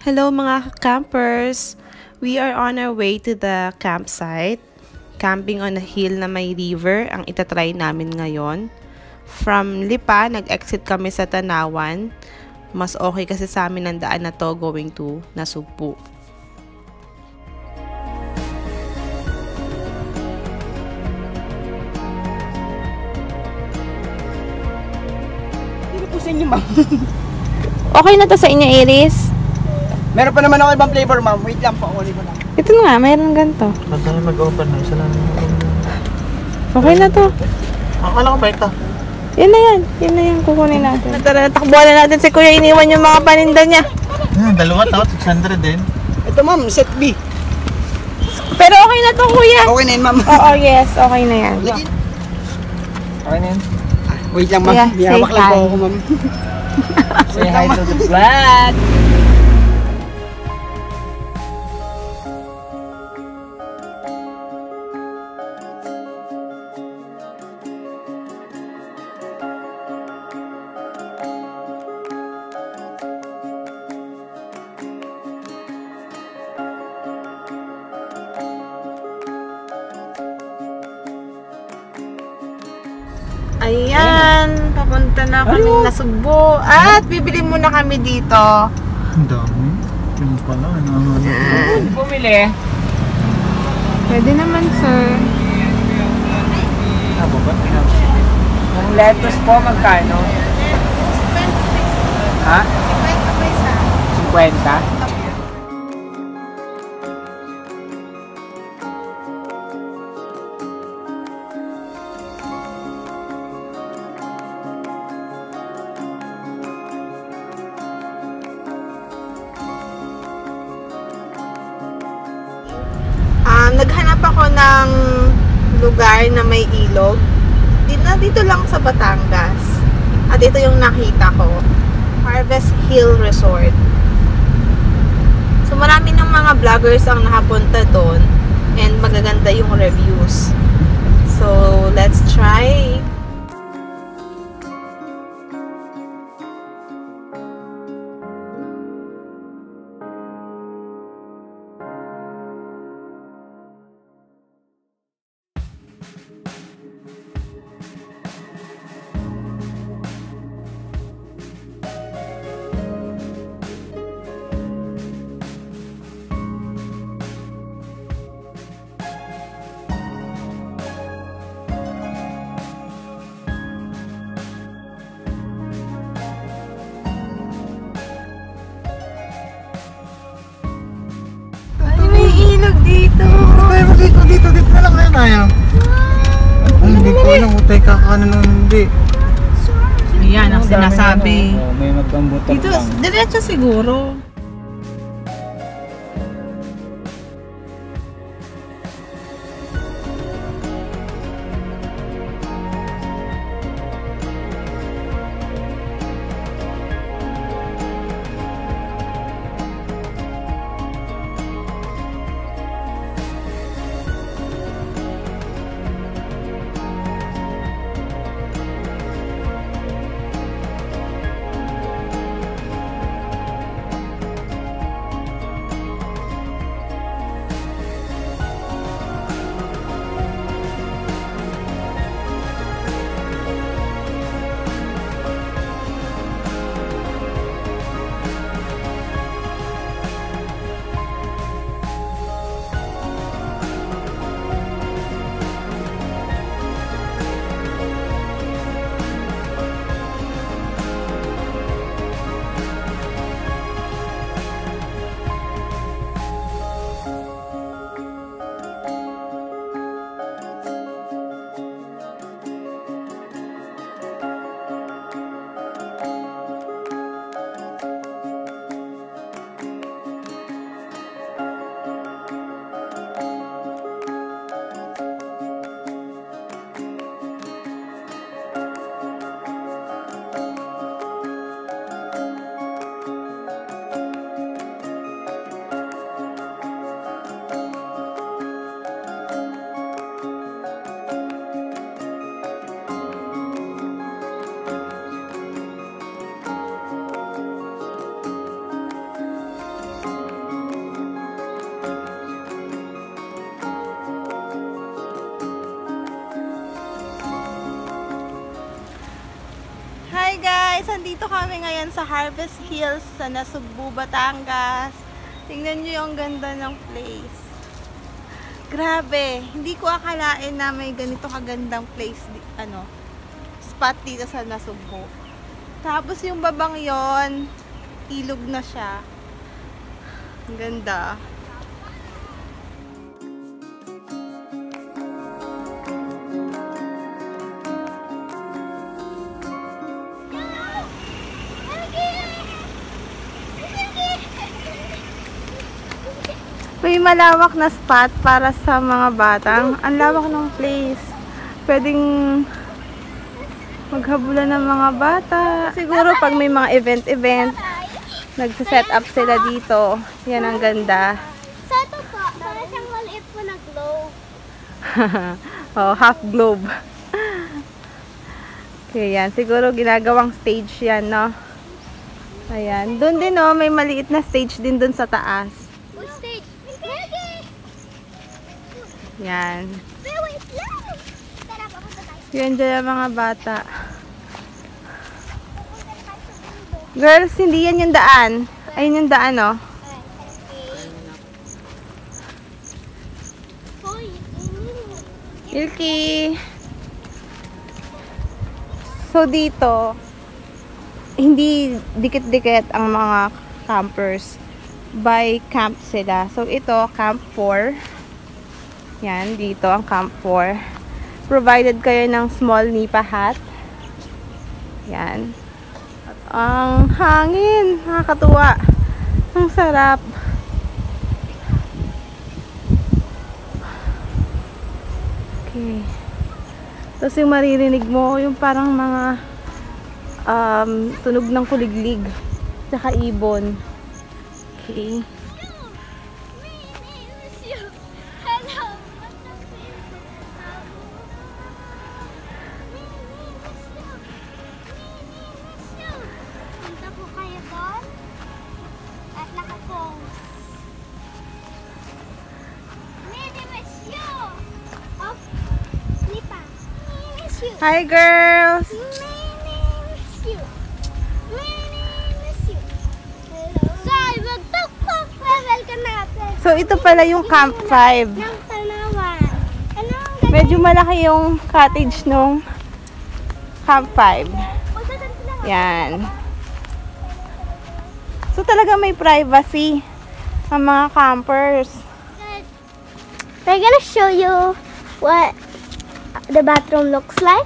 Hello mga campers! We are on our way to the campsite. Camping on a hill na may river ang itatry namin ngayon. From Lipa, nag-exit kami sa Tanawan. Mas okay kasi sa amin ang daan na to going to Nasugbu. Hindi po sa inyo, ma'am. Okay na to sa inyo, Iris? Meron pa naman ako ibang flavor, ma'am. Wait lang po, ulit ko lang. Ito nga, mayroon ganito. Pagka mag-open na, isa lang. Okay na to. Akala ko ba ito? Yan na yan. Yan na yan, kukunin natin. Tara, takbuhan na natin si Kuya. Iniwan yung mga paninda niya. Dalawa to, 600 din. Ito, ma'am, set B. Pero okay na to, Kuya. Okay na yun, ma'am. Oo, yes. Okay na yan. Okay na yun. Wait lang, ma'am. Yeah, May say hawak lang po hi. ako, ma'am. Say hi to the vlog! Ayan. Papunta na kami Nasugbu. At bibili muna kami dito. Ang dami. Yung pala, Bumili. Pwede naman, sir. Abo ba? Ang lettuce po, magkano? Ha? 50? Naghanap ako ng lugar na may ilog. Dito lang sa Batangas. At ito yung nakita ko. Harvest Hill Resort. So marami ng mga vloggers ang nakapunta doon. And magaganda yung reviews. So let's try. Dito. Dito na lang ngayon tayo. Ay, hindi ko alam kung tayo kakaano nung hindi. Ayan ang sinasabi. May magkambutan Dito, diretso siguro. nandito kami ngayon sa Harvest Hills sa Nasugbu, Batangas. Tingnan nyo yung ganda ng place. Grabe, hindi ko akalain na may ganito kagandang place, spot dito sa Nasugbu. Tapos yung babang yon, ilog na siya. Ang ganda. May malawak na spot para sa mga batang. Ang lawak ng place. Pwedeng maghabulan ng mga bata. Siguro pag may mga event, nagsiset up sila dito. Yan ang ganda. Sa ito po, para siyang maliit po na globe. Oh, half globe. Okay, yan. Siguro ginagawang stage yan, no? Ayan. Doon din, no? May maliit na stage din doon sa taas. Which stage? Yan. Wait lang! Tara, papunta tayo. Yan dyan ang mga bata. Girls, hindi yan yung daan. Ayun yung daan, no? Ilki! So, dito, hindi dikit-dikit ang mga campers. By camp sila. So, ito, Camp 4. Yan, dito ang Camp 4. Provided kayo ng small nipa hut. Yan. At ang hangin. Nakakatuwa. Ang sarap. Okay. Tapos yung maririnig mo, yung parang mga tunog ng kuliglig. Tsaka ibon. Okay. Hi girls! So ito pala yung Camp 5. Medyo malaki yung cottage nung Camp 5. Yan. So talaga may privacy ang mga campers. We're gonna show you what the bathroom looks like.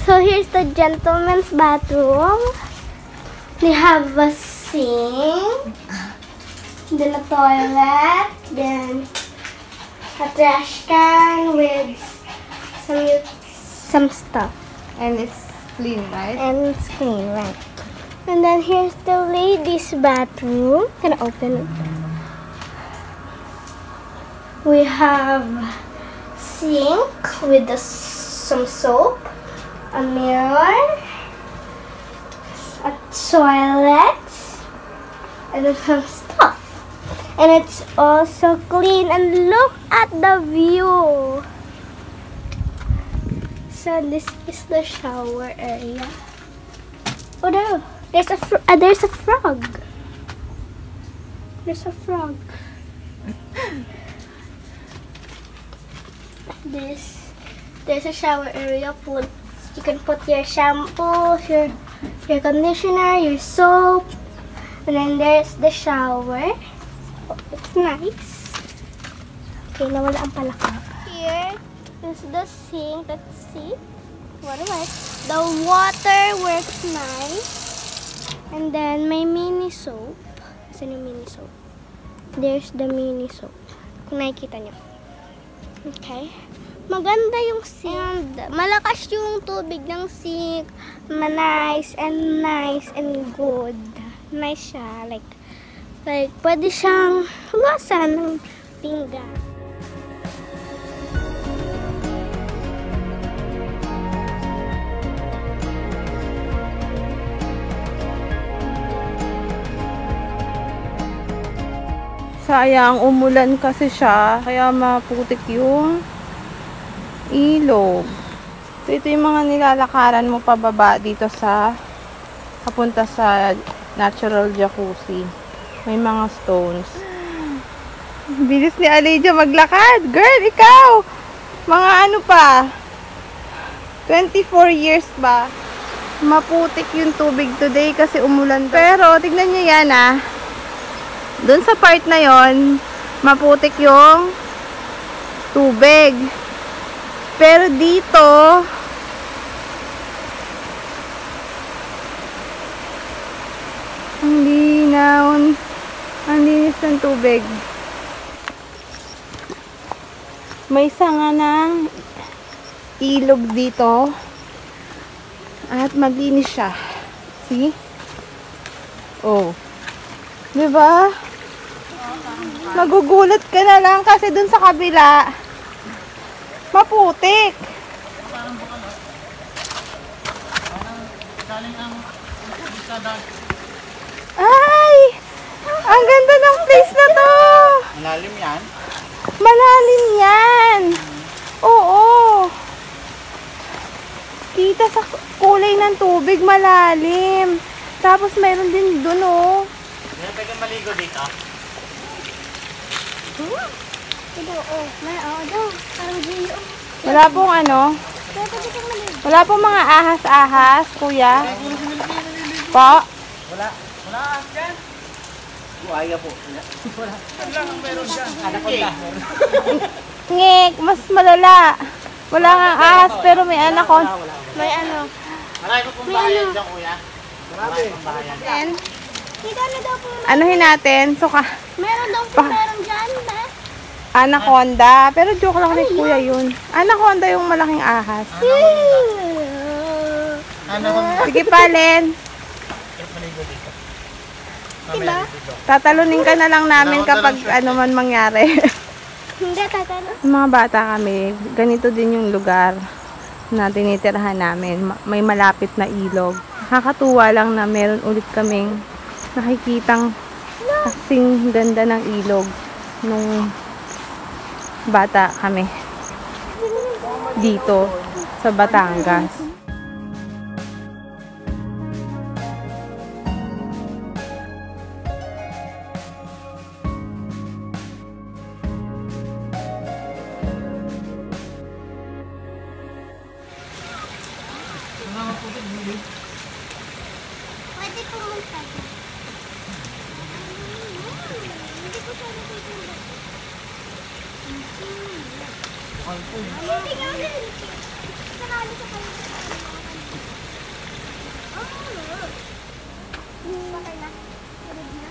So here's the gentleman's bathroom. They have a sink, then a toilet, then a trash can with some stuff. And it's clean, right? And it's clean, right? And then here's the ladies' bathroom. Gonna open it. We have sink with some soap, a mirror, a toilet, and then some stuff. And it's also clean. And look at the view. So this is the shower area. Oh no, there's a frog. There's a frog. There's a shower area. You can put your shampoo, your conditioner, your soap, and then there's the shower. Oh, it's nice. Okay, nawala ang palakap. Here is the sink. Let's see. The water works nice. And then may mini soap. Asan yung mini soap? There's the mini soap. Kung nakikita nyo. Okay. Maganda yung sink. Malakas yung tubig ng sink. Nice and good. Nice siya. Like pwede siyang hugasan ng pinggan. Sayang, umulan kasi siya. Kaya maputik yung ilog. So, ito yung mga nilalakaran mo pababa dito sa papunta sa natural jacuzzi. May mga stones. Bilis ni Aleja maglakad. Girl, ikaw! Mga ano pa? 24 years ba? Maputik yung tubig today kasi umulan. Pero, tignan nyo yan ah. Doon sa part na yon, maputik yung tubig. Pero dito, ang linaw, ang linis ng tubig. May sanga ng ilog dito. At maglinis siya. See? Oh. Diba? Magugulat ka na lang kasi dun sa kabila maputik. Ay! Ang ganda ng place na to! Malalim yan? Malalim yan! Oo! Kita sa kulay ng tubig, malalim. Tapos mayroon din dun, oh. Meron tayo maligo dito. Ito, oh. May, oh, parang gino. Wala pong ano. Wala pong mga ahas-ahas, kuya. Po? Wala. Wala dyan. Buhaya po. Wala. Lang ang meron dyan. Anaconda. Ngek, mas malala. Wala nga ahas, pero may anaconda. May ano. Marami po pong bahayan dyan, kuya. Marami pong bahayan. Then, Kita na daw po. anuhin natin. Suka. Meron daw po meron dyan, ba? Anaconda. Pero joke lang ni kuya yun. Anaconda yung malaking ahas. Anaconda. Sige pa, Len. Maligo dito. Diba? Tatalunin ka na lang namin kapag ano man mangyari. Hindi, tatalo. Mga bata kami, ganito din yung lugar na tinitirahan namin. May malapit na ilog. Nakakatuwa lang na meron ulit kaming nakikitang kasing ganda ng ilog nung bata kami dito sa Batangas. Pwede pumunta. Hindi ko siya nakikita. Hindi nga rin. Sarali sa kayo. Bakay na. Sarad na.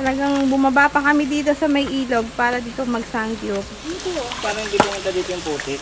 Talagang bumaba pa kami dito sa may ilog para dito mag-sangyup. Parang hindi pumunta dito yung putik.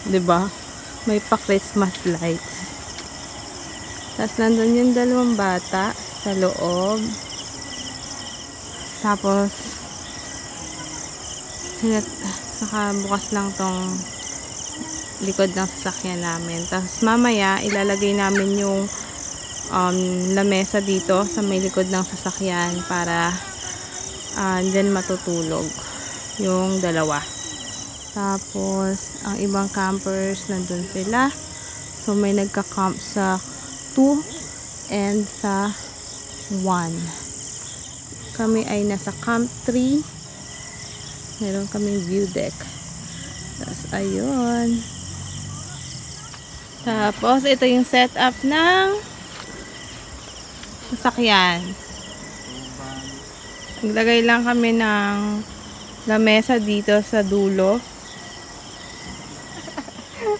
Diba? May pa-Christmas lights. Tapos nandun yung dalawang bata sa loob. Tapos nakabukas lang tong likod ng sasakyan namin. Tapos mamaya ilalagay namin yung lamesa dito sa may likod ng sasakyan para dyan matutulog yung dalawa. Tapos ang ibang campers nandun sila, so may nagka-camp sa 2 and sa 1. Kami ay nasa camp 3. Meron kaming view deck. Tapos ayun. Tapos ito yung setup ng sasakyan. Naglagay lang kami ng lamesa dito sa dulo.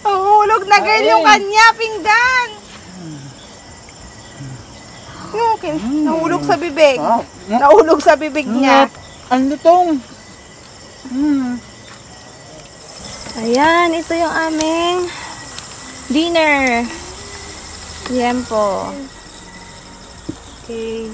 Hulog na girl yung kanya, pinggan! Okay. Nahulog sa bibig. Nahulog sa bibig niya. Ano tong? Ayan, ito yung aming dinner. Tiempo. Okay.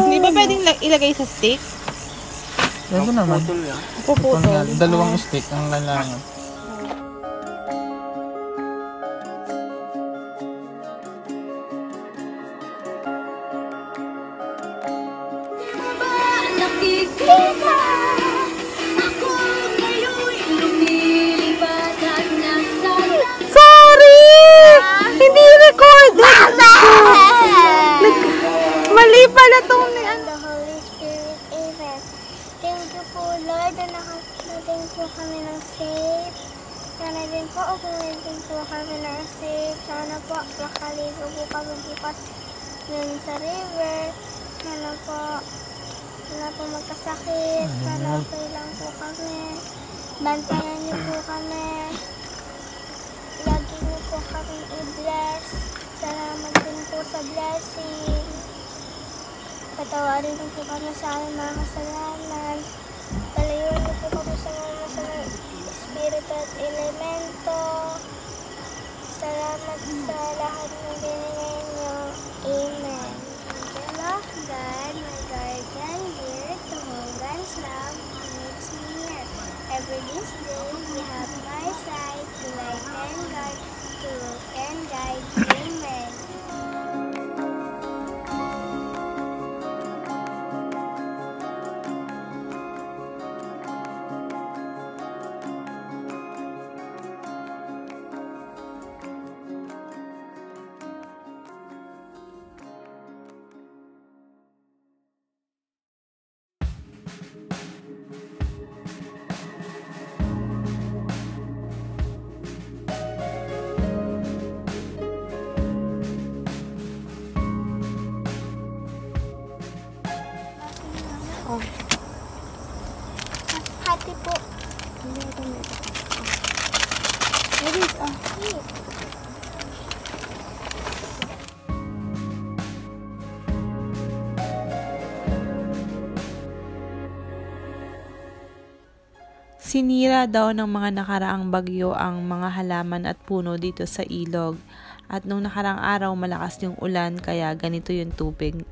Hindi ba pwedeng ilagay sa stick? Ito naman. Puputol. Dalawang stick ang lalangan. Sorry! Hindi record! Mali pala itong The Holy Spirit, amen. Thank you po, Lord, na nakarating po kami ng safe. Sana din po, din po kami ng safe. Sana po, makaligo po kami bukas dun sa river. Sana po magkasakit. Sana okay lang po kami. Bantayan niyo po kami. Lagi niyo po kami i-bless. Salamat din po sa blessing. Patawarin niyo po kami sa aming mga kasalanan. Palayuan niyo po kami sa mga masamang espiritu at elemento. Salamat sa lahat ng binigay niyo. Amen. Angel of God, my guardian, dear to whom God's love meets me near. Every this day, you have my side to light and guide, to look and guide. Amen. Hati po. Sinira daw ng mga nakaraang bagyo ang mga halaman at puno dito sa ilog. At nung nakaraang araw malakas yung ulan kaya ganito yung tubig.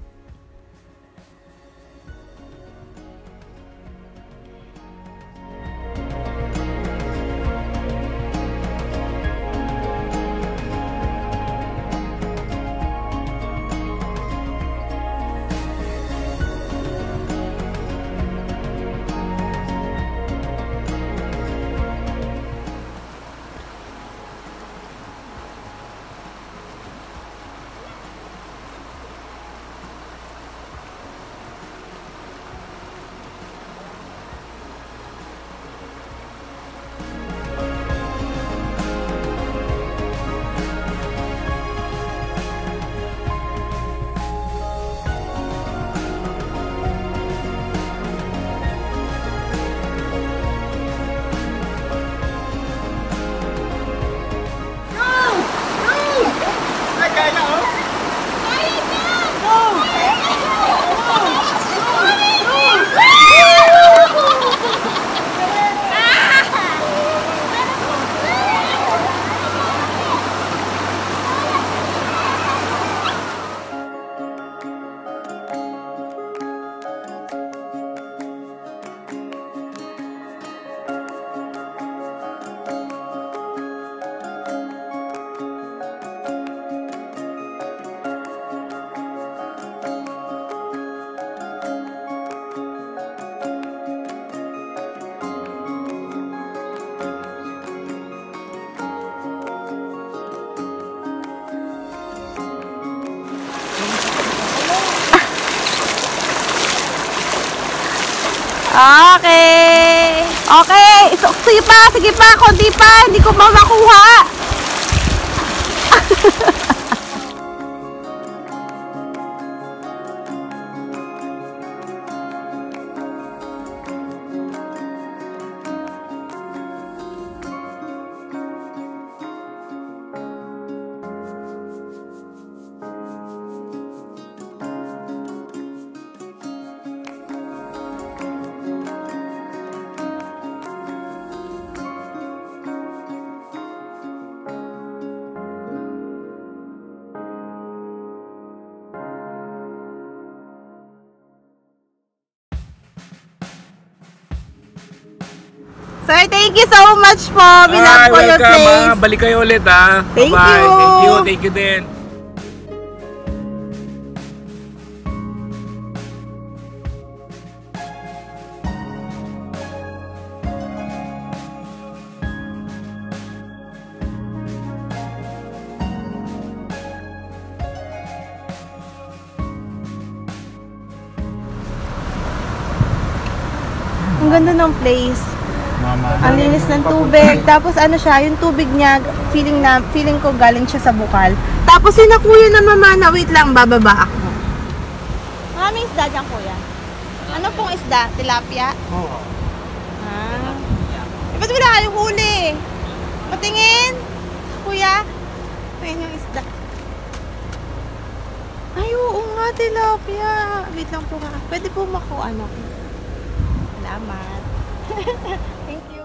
Okay. Okay. Sige pa. Konti pa. Hindi ko makuha. Sir, thank you so much po. Binab ko your place. Balik kayo ulit ha. Thank Bye-bye. you. Thank you din. Ang ganda ng place. Mama. Ang linis ng tubig. Tapos ano siya, yung tubig niya, feeling ko galing siya sa bukal. Tapos yun na kuya na mama na, wait lang, bababa ako. Maraming isda dyan, kuya. Ano pong isda? Tilapia? Oo. Ah. Ba't wala kayong huli? Patingin? Kuya? Ayan yung isda. Ay, oo nga, tilapia. Wait lang po ha. Pwede po makuha ano. Salamat. Thank you.